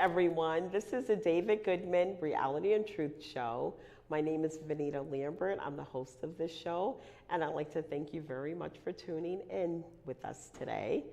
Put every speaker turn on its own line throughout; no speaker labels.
everyone. This is the David Goodman Reality and Truth Show. My name is Vanita Lambert. I'm the host of this show, and I'd like to thank you very much for tuning in with us today.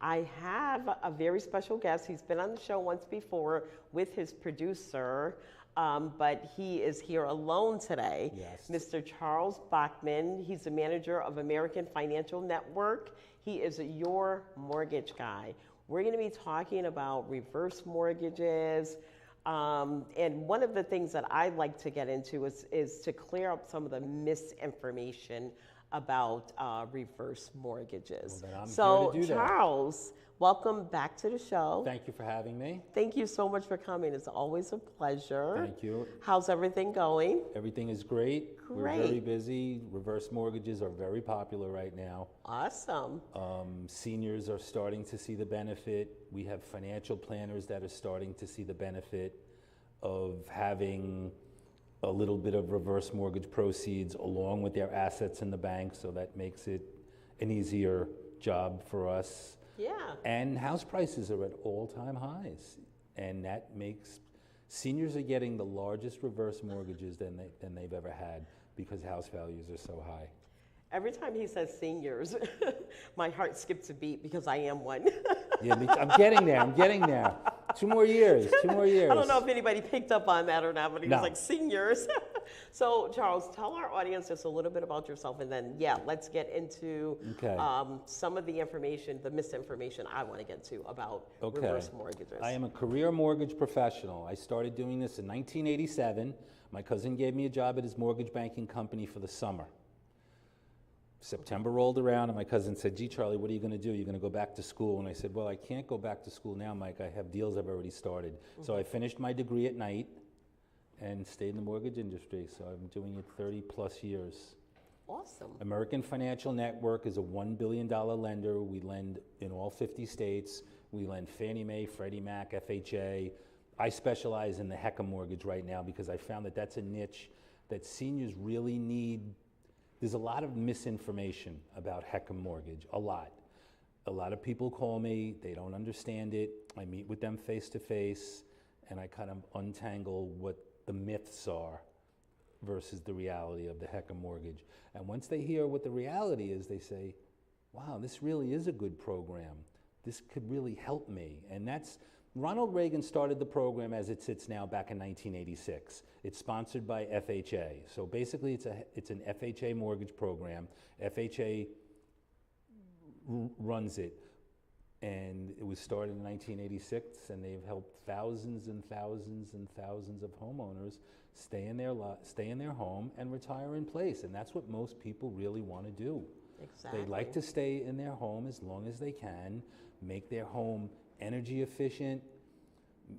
I have a very special guest. He's been on the show once before with his producer, but he is here alone today.
Yes.
Mr. Charles Bachman. He's the manager of American Financial Network. He is your mortgage guy. We're going to be talking about reverse mortgages. And one of the things that I'd like to get into is to clear up some of the misinformation about reverse mortgages.
Well, then I'm
so,
here to do that.
Charles, welcome back to the show.
Thank you for having me.
Thank you so much for coming. It's always a pleasure.
Thank you.
How's everything going?
Everything is great. We're
Great.
very busy. Reverse mortgages are very popular right now.
Awesome.
Seniors are starting to see the benefit. We have financial planners that are starting to see the benefit of having a little bit of reverse mortgage proceeds along with their assets in the bank, so that makes it an easier job for us.
Yeah.
And house prices are at all-time highs, and that makes seniors are getting the largest reverse mortgages than they've ever had because house values are so high.
Every time he says seniors, my heart skips a beat because I am one.
Yeah, I'm getting there. I'm getting there. 2 more years. 2 more years.
I don't know if anybody picked up on that or not, but he
No.
was like, seniors. So, Charles, tell our audience just a little bit about yourself, and then, let's get into
Okay.
some of the information, the misinformation I want to get to about
Okay.
reverse mortgages.
I am a career mortgage professional. I started doing this in 1987. My cousin gave me a job at his mortgage banking company for the summer. September rolled around and my cousin said, "Gee, Charlie, what are you going to do? You're going to go back to school?" And I said, "Well, I can't go back to school now, Mike. I have deals I've already started." So I finished my degree at night and stayed in the mortgage industry. So I'm doing it 30 plus years.
Awesome.
American Financial Network is a $1 billion lender. We lend in all 50 states. We lend Fannie Mae, Freddie Mac, FHA. I specialize in the HECA mortgage right now because I found that that's a niche that seniors really need. There's a lot of misinformation about HECA mortgage, a lot. A lot of people call me, they don't understand it. I meet with them face to face and I kind of untangle what the myths are versus the reality of the HECA mortgage. And once they hear what the reality is, they say, wow, this really is a good program. This could really help me. And that's, Ronald Reagan started the program as it sits now back in 1986. It's sponsored by FHA. So basically it's an FHA mortgage program. FHA runs it. And it was started in 1986, and they've helped thousands and thousands and thousands of homeowners stay in their home and retire in place. And that's what most people really want to do.
Exactly.
They like to stay in their home as long as they can, make their home energy efficient,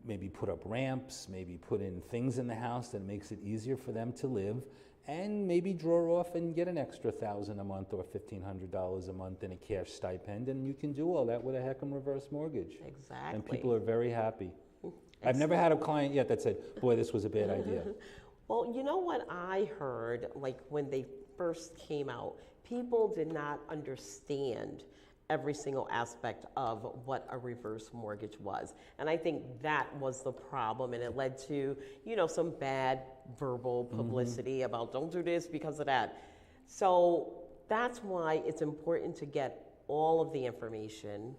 maybe put up ramps, maybe put in things in the house that makes it easier for them to live, and maybe draw off and get an extra $1,000 a month or $1,500 a month in a cash stipend, and you can do all that with a HECM reverse mortgage.
Exactly.
And people are very happy. I've never had a client yet that said, boy, this was a bad idea.
Well, you know what I heard, like when they first came out, people did not understand every single aspect of what a reverse mortgage was. And I think that was the problem, and it led to, some bad verbal publicity about don't do this because of that. So that's why it's important to get all of the information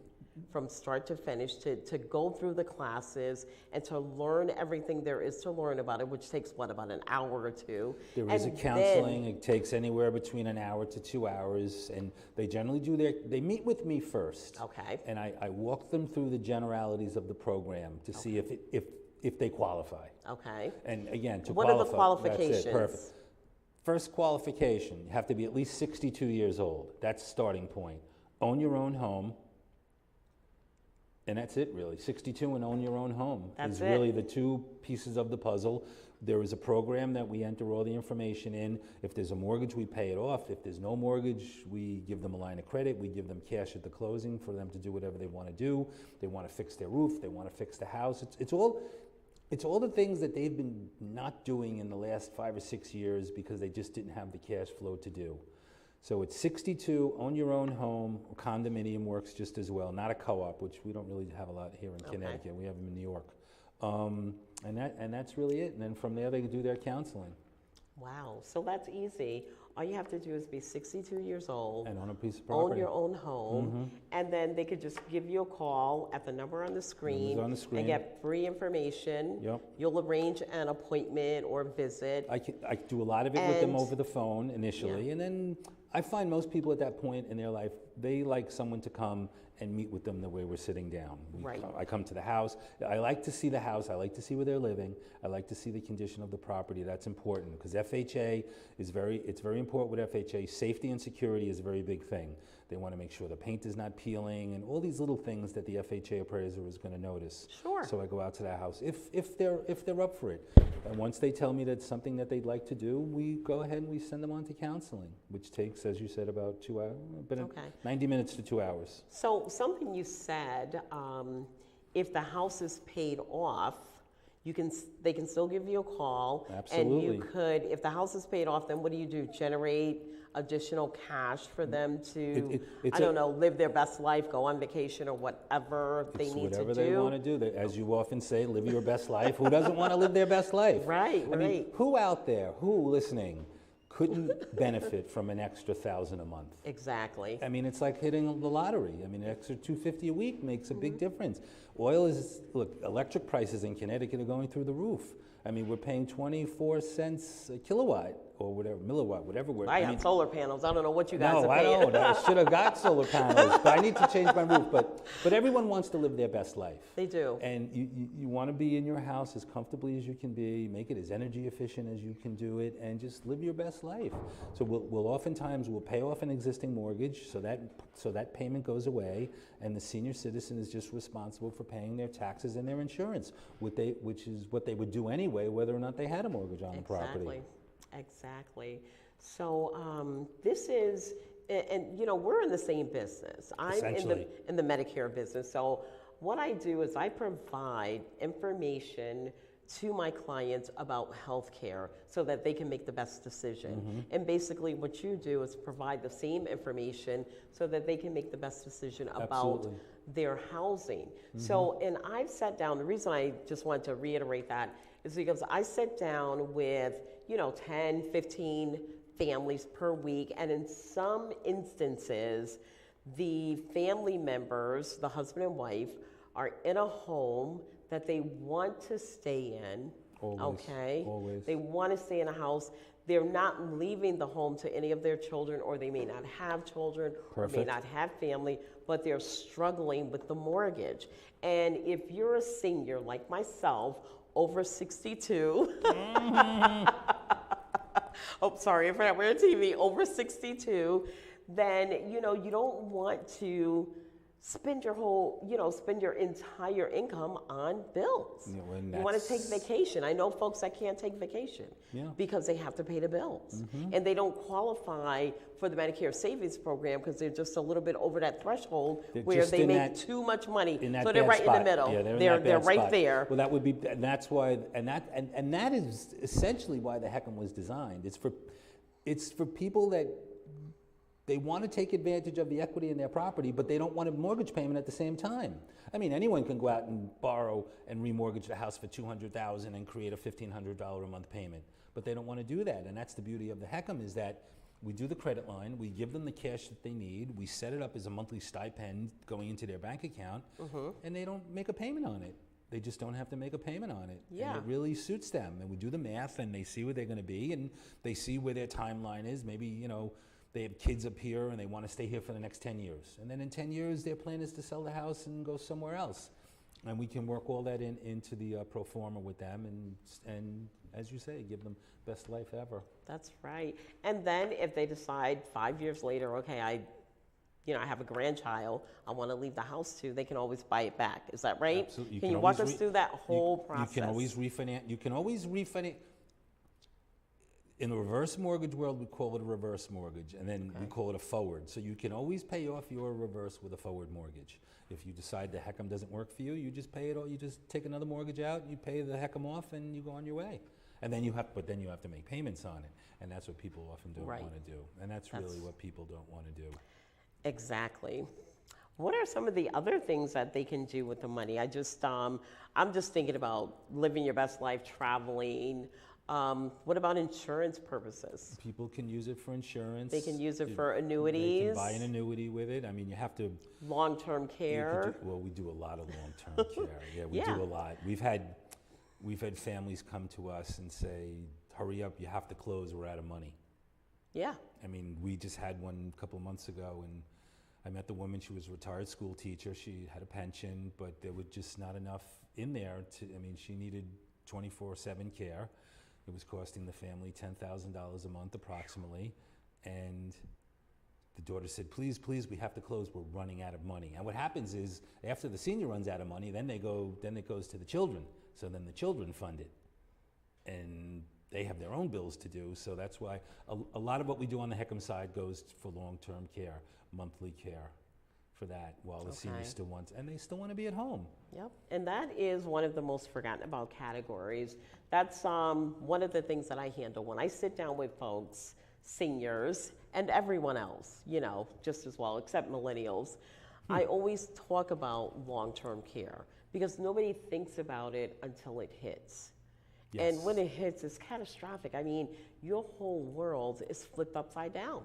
from start to finish, to go through the classes and to learn everything there is to learn about it, which takes about an hour or two.
There is a counseling. It takes anywhere between an hour to 2 hours, and they generally they meet with me first.
Okay.
And I walk them through the generalities of the program to see if they qualify.
Okay.
And again, to
what
qualify.
What are the qualifications?
That's it, perfect. First qualification, you have to be at least 62 years old. That's starting point. Own your own home. And that's it, really. 62 and own your own home is really the 2 pieces of the puzzle. There is a program that we enter all the information in. If there's a mortgage, we pay it off. If there's no mortgage, we give them a line of credit. We give them cash at the closing for them to do whatever they want to do. They want to fix their roof. They want to fix the house. It's all the things that they've been not doing in the last 5 or 6 years because they just didn't have the cash flow to do. So it's 62, own your own home. Condominium works just as well. Not a co-op, which we don't really have a lot here in Connecticut. We have them in New York. And that's really it. And then from there, they can do their counseling.
Wow, so that's easy. All you have to do is be 62 years old,
And own a piece of
own
property.
your own home, and then they could just give you a call at the number on the screen,
on the screen.
and get free information.
Yep.
You'll arrange an appointment or visit.
I do a lot of it with them
And-
over the phone initially, and then I find most people at that point in their life, they like someone to come and meet with them the way we're sitting down.
Right.
I come to the house. I like to see the house. I like to see where they're living. I like to see the condition of the property. That's important because FHA it's very important with FHA. Safety and security is a very big thing. They want to make sure the paint is not peeling and all these little things that the FHA appraiser is going to notice.
Sure.
So I go out to that house if they're up for it. And once they tell me that's something that they'd like to do, we go ahead and we send them on to counseling, which takes, as you said, about 2 hours,
Okay.
90 minutes to 2 hours.
So something you said, if the house is paid off, they can still give you a call. And
Absolutely.
you could, if the house is paid off, then what do? Generate additional cash for them to,
it's
I don't know, live their best life, go on vacation or whatever they
It's
need
whatever
to
they
do.
want to do. As you often say, live your best life. Who doesn't want to live their best life?
Right,
I mean,
right.
who out there, who listening, couldn't benefit from an extra $1,000 a month?
Exactly.
I mean, it's like hitting the lottery. I mean, an extra $250 a week makes a big
Mm-hmm.
difference. Electric prices in Connecticut are going through the roof. I mean, we're paying 24 cents a kilowatt or whatever, milliwatt, whatever.
I got solar panels. I don't know what you guys
No,
are
I
paying.
don't. I should have got solar panels, but I need to change my roof. But everyone wants to live their best life.
They do.
And you want to be in your house as comfortably as you can be, make it as energy efficient as you can do it, and just live your best life. So we'll pay off an existing mortgage, so that payment goes away, and the senior citizen is just responsible for paying their taxes and their insurance, which is what they would do anyway, whether or not they had a mortgage on the property.
Exactly. So this is, and you know, we're in the same business. I'm
Essentially.
in the Medicare business. So what I do is I provide information to my clients about healthcare so that they can make the best decision. And basically what you do is provide the same information so that they can make the best decision about
Absolutely.
their housing. So, and I've sat down, the reason I just want to reiterate that is because I sit down with, 10, 15 families per week, and in some instances, the family members, the husband and wife, are in a home that they want to stay in.
Always,
Okay?
always.
They want to stay in a house. They're not leaving the home to any of their children, or they may not have children, or may
Perfect.
not have family, but they're struggling with the mortgage. And if you're a senior like myself, over 62, oh, sorry, I forgot we're on TV, over 62, then, you don't want to spend spend your entire income on bills.
Yeah, well, and
You want to take
that's-
vacation. I know folks that can't take vacation
Yeah.
because they have to pay the bills. And they don't qualify for the Medicare Savings Program because they're just a little bit over that threshold
They're
where
just
they
in
make
that-
too much money.
In that
So they're
bad
right
spot.
in the middle.
Yeah, they're in that
they're
bad
right
spot.
there.
Well, that would be, and that's why, and that is essentially why the HECM was designed. It's for people that they want to take advantage of the equity in their property, but they don't want a mortgage payment at the same time. I mean, anyone can go out and borrow and remortgage the house for $200,000 and create a $1,500 a month payment, but they don't want to do that. And that's the beauty of the HECM is that we do the credit line, we give them the cash that they need, we set it up as a monthly stipend going into their bank account, and they don't make a payment on it. They just don't have to make a payment on it.
Yeah.
And it really suits them. And we do the math and they see where they're going to be and they see where their timeline is. Maybe, they have kids up here and they want to stay here for the next 10 years. And then in 10 years, their plan is to sell the house and go somewhere else. And we can work all that into the pro forma with them and, as you say, give them best life ever.
That's right. And then if they decide 5 years later, okay, I have a grandchild, I want to leave the house to, they can always buy it back. Is that right?
Absolutely.
Can you walk us through that whole process?
You can always refinance. In the reverse mortgage world, we call it a reverse mortgage, and then we call it a forward. So you can always pay off your reverse with a forward mortgage. If you decide the HECM doesn't work for you, you just pay it all. You just take another mortgage out, you pay the HECM off, and you go on your way. And then you have to make payments on it, and that's what people often don't
Right.
want to do. And that's really what people don't want to do.
Exactly. What are some of the other things that they can do with the money? I'm just thinking about living your best life, traveling. What about insurance purposes?
People can use it for insurance.
They can use it for
They
annuities.
can buy an annuity with it. I mean, you have to.
Long-term care.
Well, we do a lot of long-term care. Yeah, we do a lot. We've had families come to us and say, "Hurry up, you have to close. We're out of money."
Yeah.
I mean, we just had one a couple of months ago, and I met the woman. She was a retired school teacher. She had a pension, but there was just not enough in there she needed 24/7 care. It was costing the family $10,000 a month approximately, and the daughter said, please, we have to close, we're running out of money. And what happens is, after the senior runs out of money, then it goes to the children. So then the children fund it. And they have their own bills to do, so that's why a lot of what we do on the HECM side goes for long-term care, monthly care for that, while the seniors still want, and they still want to be at home.
Yep, and that is one of the most forgotten about categories. That's one of the things that I handle when I sit down with folks, seniors, and everyone else, just as well, except millennials. I always talk about long-term care because nobody thinks about it until it hits. Yes. And when it hits, it's catastrophic. I mean, your whole world is flipped upside down.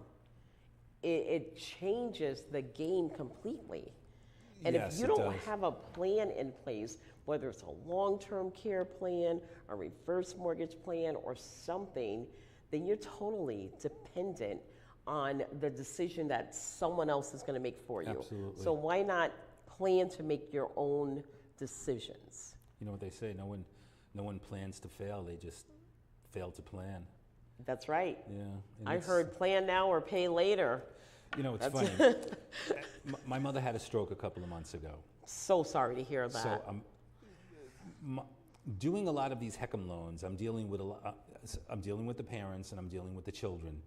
It changes the game completely. And
yes,
if you don't have a plan in place, whether it's a long-term care plan, a reverse mortgage plan, or something, then you're totally dependent on the decision that someone else is going to make for you.
Absolutely.
So why not plan to make your own decisions?
You know what they say, no one plans to fail, they just fail to plan.
That's right.
Yeah.
I heard plan now or pay later.
It's funny. My mother had a stroke a couple of months ago.
So sorry to hear that.
So doing a lot of these HECM loans, I'm dealing with the parents and I'm dealing with the children.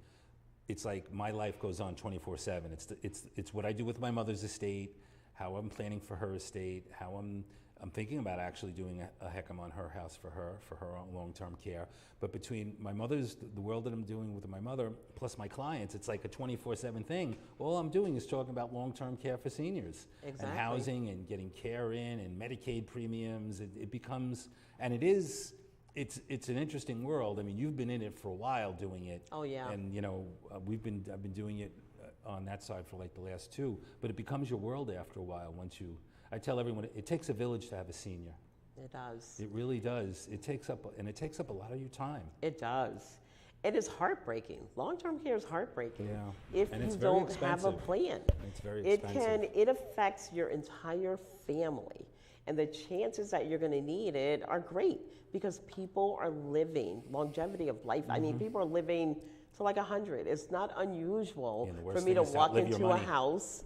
It's like my life goes on 24/7. It's what I do with my mother's estate, how I'm planning for her estate, how I'm thinking about actually doing a HECM on her house for her long-term care. But between the world that I'm doing with my mother, plus my clients, it's like a 24/7 thing. All I'm doing is talking about long-term care for seniors.
Exactly.
And housing and getting care in and Medicaid premiums. It becomes, and it's an interesting world. I mean, you've been in it for a while doing it.
Oh yeah.
And I've been doing it on that side for like the last 2, but it becomes your world after a while I tell everyone, it takes a village to have a senior.
It does.
It really does. It takes up a lot of your time.
It does. It is heartbreaking. Long-term care is heartbreaking.
Yeah.
If you don't have a plan.
It's very expensive.
It affects your entire family. And the chances that you're going to need it are great because people are living longevity of life. I mean, people are living to like 100. It's not unusual for me to walk into a house.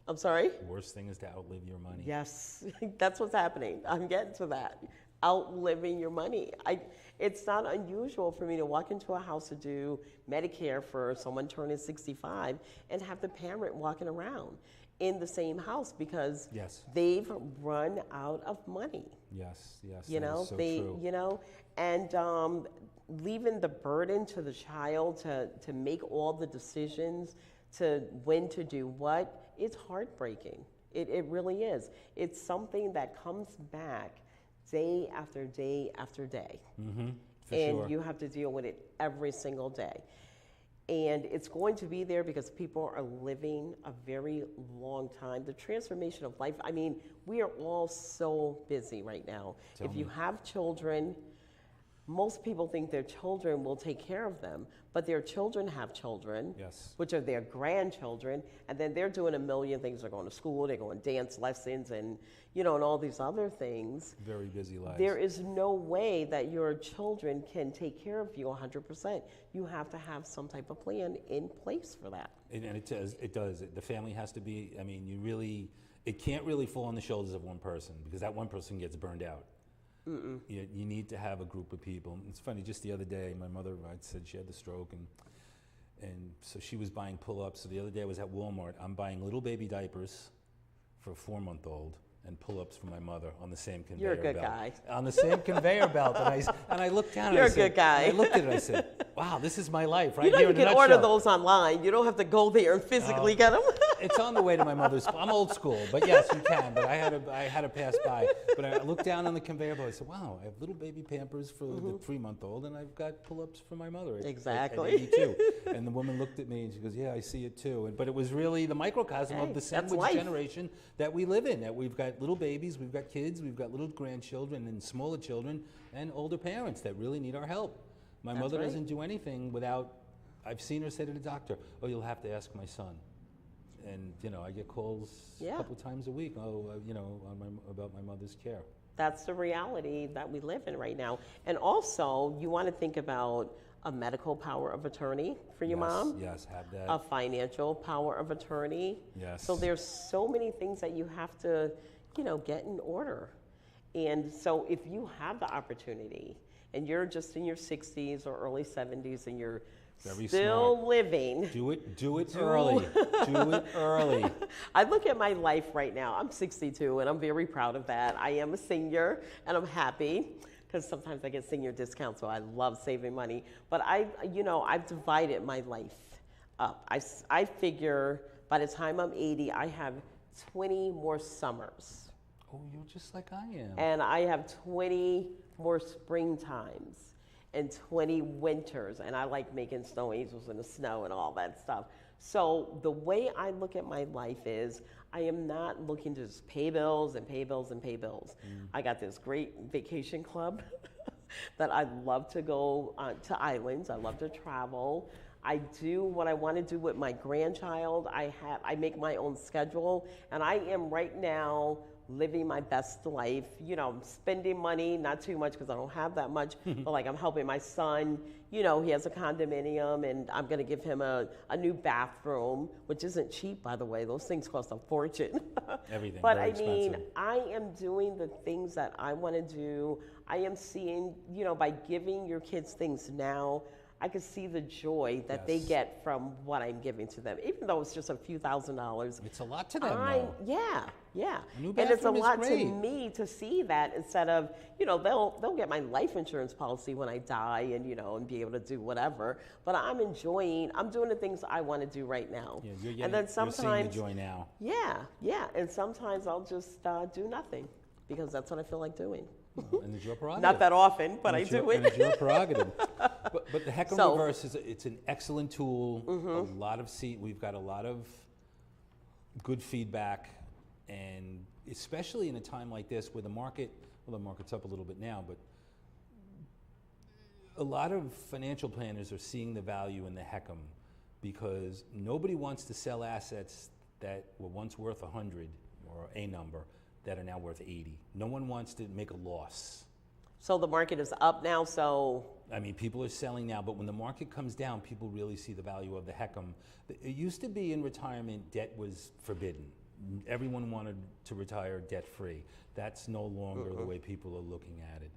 I'm sorry?
The worst thing is to outlive your money.
Yes, that's what's happening. I'm getting to that. Outliving your money. It's not unusual for me to walk into a house to do Medicare for someone turning 65 and have the parent walking around in the same house because they've run out of money.
Yes.
So true. And leaving the burden to the child to make all the decisions, to when to do what, it's heartbreaking. It really is. It's something that comes back day after day after day. And you have to deal with it every single day. And it's going to be there because people are living a very long time. The transformation of life, I mean, we are all so busy right now. If you have children, most people think their children will take care of them, but their children have children, which are their grandchildren, and then they're doing a million things. They're going to school, they're going dance lessons, and and all these other things.
Very busy lives.
There is no way that your children can take care of you 100%. You have to have some type of plan in place for that.
And it does. The family has to be, I mean, it can't really fall on the shoulders of one person because that one person gets burned out. You need to have a group of people. It's funny, just the other day, my mother said she had the stroke, and so she was buying pull-ups. So the other day I was at Walmart. I'm buying little baby diapers for a 4-month-old and pull-ups for my mother on the same conveyor belt.
You're a good guy.
On the same conveyor belt. And I looked down
You're a good guy.
I looked at it and I said, wow, this is my life right
here
in a
You can
nutshell.
order those online. You don't have to go there and physically get them.
It's on the way to my mother's. I'm old school, but yes, you can. But I had to pass by. But I looked down on the conveyor belt. I said, "Wow, I have little baby Pampers for the 3-month-old, and I've got pull-ups for my mother."
Exactly.
At 82. And the woman looked at me and she goes, "Yeah, I see it too." But it was really the microcosm of the sandwich generation that we live in. That we've got little babies, we've got kids, we've got little grandchildren, and smaller children, and older parents that really need our help. My mother doesn't do anything without. I've seen her say to the doctor, "Oh, you'll have to ask my son." And I get calls a couple times a week. About my mother's care.
That's the reality that we live in right now. And also, you want to think about a medical power of attorney for your mom.
Yes, have that.
A financial power of attorney.
Yes.
So there's so many things that you have to, get in order. And so if you have the opportunity and you're just in your 60s or early 70s and you're still living.
Do it early. Do it early.
I look at my life right now. I'm 62 and I'm very proud of that. I am a senior and I'm happy because sometimes I get senior discounts, so I love saving money. But I've divided my life up. I figure by the time I'm 80, I have 20 more summers.
Oh, you're just like I am.
And I have 20 more springtimes. And 20 winters, and I like making snow angels in the snow and all that stuff. So the way I look at my life is I am not looking to just pay bills and pay bills and pay bills. I got this great vacation club that I love to go to islands. I love to travel. I do what I want to do with my grandchild. I make my own schedule, and I am right now living my best life, spending money, not too much because I don't have that much, but like I'm helping my son, he has a condominium and I'm going to give him a new bathroom, which isn't cheap, by the way. Those things cost a fortune.
Everything,
but
very
I mean,
expensive.
I am doing the things that I want to do. I am seeing, by giving your kids things now, I can see the joy that they get from what I'm giving to them, even though it's just a few $1,000s.
It's a lot to them, though.
Yeah.
A new
And it's a
bathroom is
lot to
great.
me to see that instead of, they'll get my life insurance policy when I die and be able to do whatever. But I'm doing the things I want to do right now.
Yeah,
and then sometimes,
you're seeing the joy now.
Yeah. And sometimes I'll just do nothing because that's what I feel like doing.
And it's your prerogative.
Not that often, but I do it.
And it's your prerogative. But the Heckam Reverse it's an excellent tool. We've got a lot of good feedback, and especially in a time like this where the market's up a little bit now, but a lot of financial planners are seeing the value in the Heckam because nobody wants to sell assets that were once worth 100 or a number that are now worth 80. No one wants to make a loss.
So the market is up now, so...
I mean, people are selling now, but when the market comes down, people really see the value of the Heckam. It used to be in retirement, debt was forbidden. Everyone wanted to retire debt-free. That's no longer the way people are looking at it.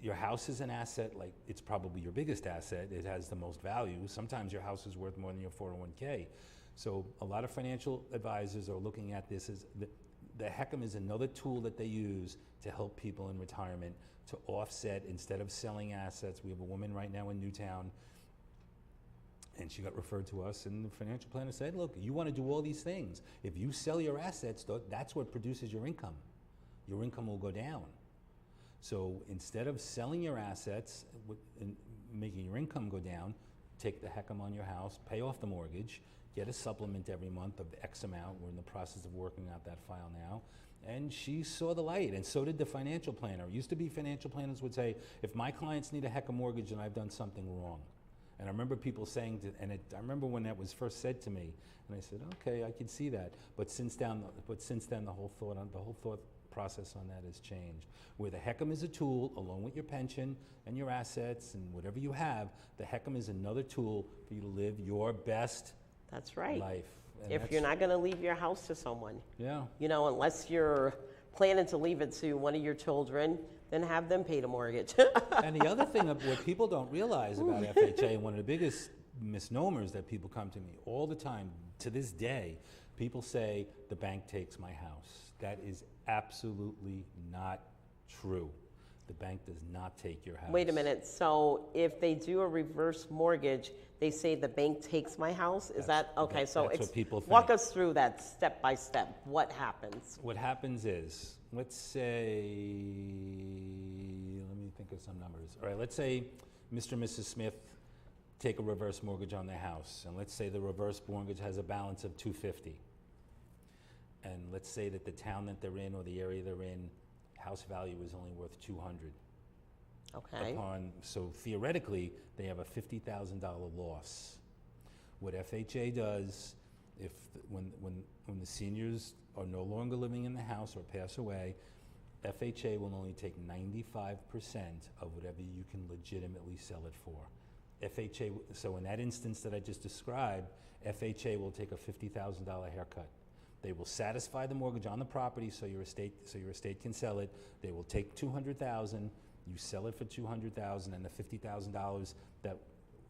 Your house is an asset, like it's probably your biggest asset. It has the most value. Sometimes your house is worth more than your 401k. So a lot of financial advisors are looking at this as the Heckam is another tool that they use to help people in retirement to offset instead of selling assets. We have a woman right now in Newtown, and she got referred to us, and the financial planner said, look, you want to do all these things. If you sell your assets, that's what produces your income. Your income will go down. So instead of selling your assets and making your income go down, take the Heckam on your house, pay off the mortgage, get a supplement every month of X amount. We're in the process of working out that file now. And she saw the light, and so did the financial planner. It used to be financial planners would say, if my clients need a Heckam mortgage, then I've done something wrong. And I remember people saying, I remember when that was first said to me, and I said, okay, I can see that. But since then, the whole thought process on that has changed. Where the Heckam is a tool, along with your pension and your assets and whatever you have, the Heckam is another tool for you to live your best
That's right.
life. And
If you're not going to leave your house to someone,
yeah.
Unless you're planning to leave it to one of your children, then have them pay the mortgage.
And the other thing of what people don't realize about FHA, and one of the biggest misnomers that people come to me all the time, to this day, people say, the bank takes my house. That is absolutely not true. The bank does not take your house.
Wait a minute, so if they do a reverse mortgage, they say the bank takes my house? Is that, okay, so
That's what people
walk
think.
us through that step by step. What happens?
What happens is, let's say, let me think of some numbers. All right, let's say Mr. and Mrs. Smith take a reverse mortgage on their house, and let's say the reverse mortgage has a balance of $250. And let's say that the town that they're in or the area they're in, house value is only worth $200.
Okay.
So theoretically, they have a $50,000 loss. What FHA does, when the seniors are no longer living in the house or pass away, FHA will only take 95% of whatever you can legitimately sell it for. So in that instance that I just described, FHA will take a $50,000 haircut. They will satisfy the mortgage on the property so your estate can sell it. They will take $200,000, you sell it for $200,000, and the $50,000 that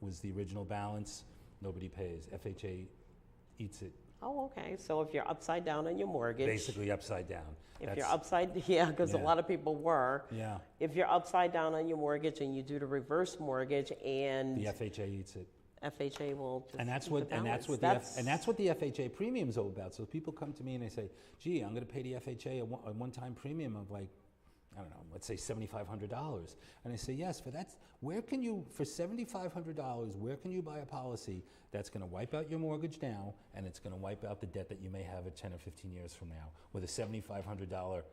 was the original balance, nobody pays. FHA eats it.
Oh, okay, so if you're upside down on your mortgage.
Basically upside down.
If you're upside, yeah, because a lot of people were.
Yeah.
If you're upside down on your mortgage and you do the reverse mortgage and.
The FHA eats it.
FHA will just
And that's
eat
what
the
and that's
balance.
what the FHA premium's all about. So people come to me and they say, "Gee, I'm going to pay the FHA a one-time premium of like, I don't know, let's say $7,500." And I say, "Yes, for that. Where can you for $7,500? Where can you buy a policy that's going to wipe out your mortgage now and it's going to wipe out the debt that you may have at 10 or 15 years from now with a $7,500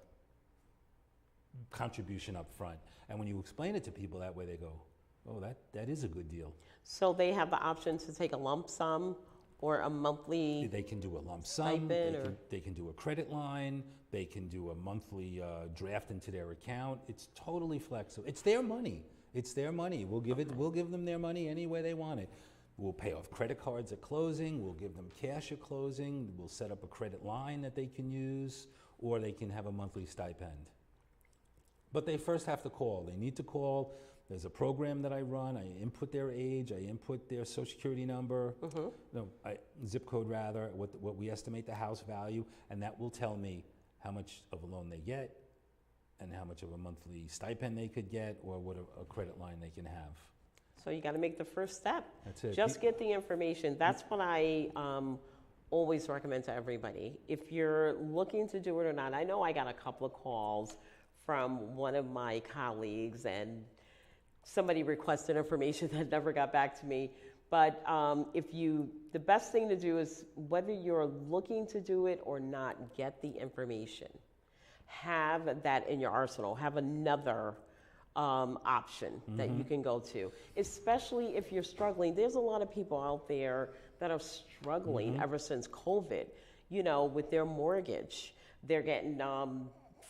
contribution up front?" And when you explain it to people that way, they go, "Oh, that is a good deal."
So they have the option to take a lump sum or a monthly.
They can do a lump sum,
stipend
they can do a credit line, they can do a monthly draft into their account. It's totally flexible. It's their money. It's their money. We'll give them their money any way they want it. We'll pay off credit cards at closing, we'll give them cash at closing, we'll set up a credit line that they can use, or they can have a monthly stipend. But they first have to call. They need to call. There's a program that I run. I input their age, I input their social security number, zip code rather, what we estimate the house value, and that will tell me how much of a loan they get and how much of a monthly stipend they could get or what a credit line they can have.
So you got to make the first step.
That's it.
Just get the information. That's what I always recommend to everybody. If you're looking to do it or not, I know I got a couple of calls from one of my colleagues and somebody requested information that never got back to me. But the best thing to do is whether you're looking to do it or not, get the information. Have that in your arsenal. Have another option that you can go to, especially if you're struggling. There's a lot of people out there that are struggling ever since COVID, with their mortgage. They're getting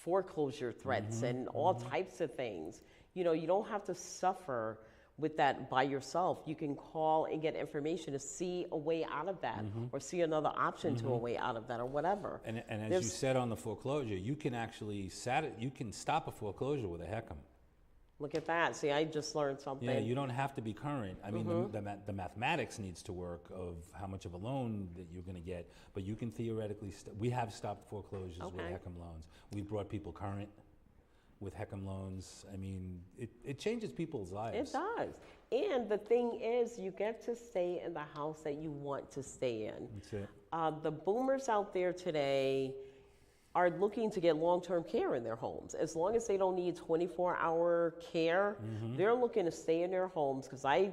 foreclosure threats and all types of things. You don't have to suffer with that by yourself. You can call and get information to see a way out of that or see another option to a way out of that or whatever.
And as you said on the foreclosure, you can actually stop a foreclosure with a HECM.
Look at that. See, I just learned something.
Yeah, you don't have to be current. I mean, the mathematics needs to work of how much of a loan that you're going to get, but you can theoretically, we have stopped foreclosures with HECM loans. We've brought people current with HECM loans. I mean, it changes people's lives.
It does. And the thing is, you get to stay in the house that you want to stay in.
That's it.
The boomers out there today are looking to get long-term care in their homes. As long as they don't need 24-hour care, they're looking to stay in their homes, because I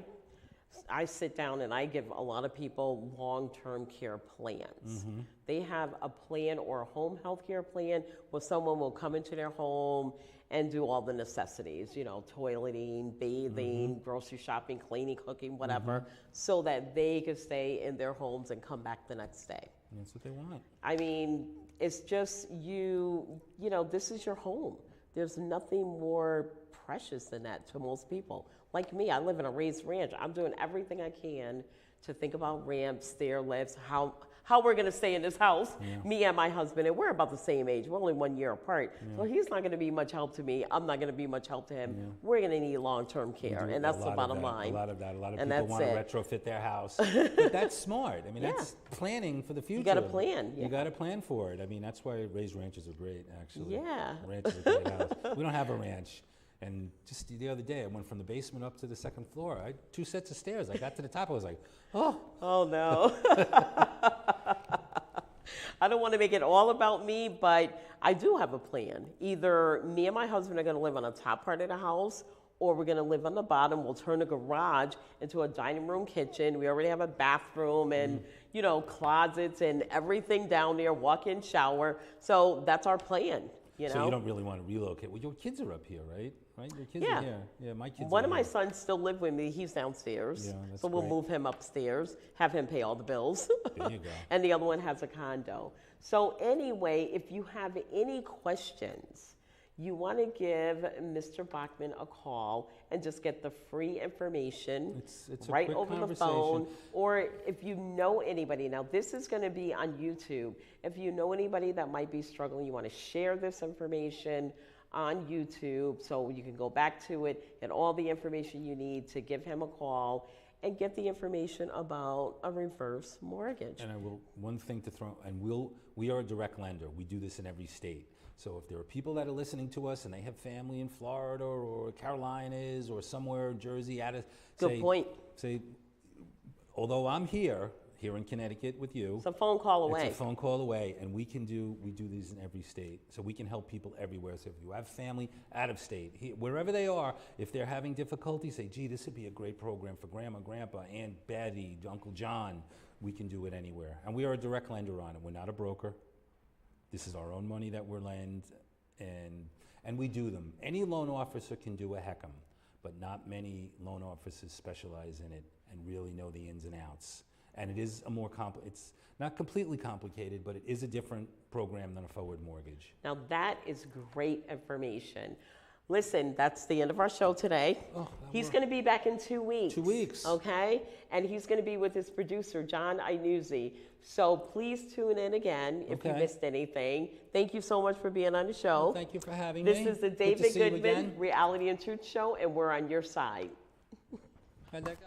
sit down and I give a lot of people long-term care plans. They have a plan or a home health care plan where someone will come into their home and do all the necessities, toileting, bathing, grocery shopping, cleaning, cooking, whatever, so that they can stay in their homes and come back the next day.
That's what they want.
I mean, it's just this is your home. There's nothing more precious than that to most people. Like me, I live in a raised ranch. I'm doing everything I can to think about ramps, stair lifts, how we're going to stay in this house, me and my husband, and we're about the same age. We're only 1 year apart. So he's not going to be much help to me. I'm not going to be much help to him. We're going to need long-term care, and that's the bottom line.
A lot of that. A lot of
And
people want to
that's
retrofit their house. But that's smart. I mean, that's planning for the future.
You got to plan.
You got to plan for it. I mean, that's why raised ranches are great, actually.
Yeah.
Ranch is a great house. We don't have a ranch. And just the other day, I went from the basement up to the second floor. I had 2 sets of stairs. I got to the top, I was like, oh.
Oh, no. I don't want to make it all about me, but I do have a plan. Either me and my husband are going to live on the top part of the house, or we're going to live on the bottom. We'll turn the garage into a dining room kitchen. We already have a bathroom and, you know, closets and everything down there, walk-in shower. So that's our plan, you know.
So you don't really want to relocate. Well, your kids are up here, right? Right? Your kids
Yeah.
are here. Yeah, my kids
One
are
of my
here.
sons still live with me. He's downstairs.
Yeah, that's
so we'll
great.
move him upstairs, have him pay all the bills.
There you go.
And the other one has a condo. So anyway, if you have any questions, you want to give Mr. Bachman a call and just get the free information
It's a
right
quick
over the
conversation.
phone. Or if you know anybody, now this is going to be on YouTube. If you know anybody that might be struggling, you want to share this information on YouTube so you can go back to it, get all the information you need to give him a call and get the information about a reverse mortgage.
And I will, one thing to throw, and we are a direct lender. We do this in every state. So if there are people that are listening to us and they have family in Florida or Carolinas or somewhere, Jersey,
Good point.
Say, although I'm here in Connecticut with you.
It's a phone call away.
It's a phone call away, and we do these in every state. So we can help people everywhere. So if you have family out of state, wherever they are, if they're having difficulty, say, gee, this would be a great program for Grandma, Grandpa, Aunt Betty, Uncle John. We can do it anywhere. And we are a direct lender on it. We're not a broker. This is our own money that we're lend, and we do them. Any loan officer can do a HECM, but not many loan officers specialize in it and really know the ins and outs. And it is a more it's not completely complicated, but it is a different program than a forward mortgage.
Now that is great information. Listen, that's the end of our show today.
Oh,
he's going to be back in 2 weeks.
2 weeks.
Okay? And he's going to be with his producer, John Inuzzi. So please tune in again if you
Okay.
missed anything. Thank you so much for being on the show.
Well, thank you for having me.
This is the
Good to
David
see you
Goodman
again.
Reality and Truth Show, and we're on your side.
How'd that go?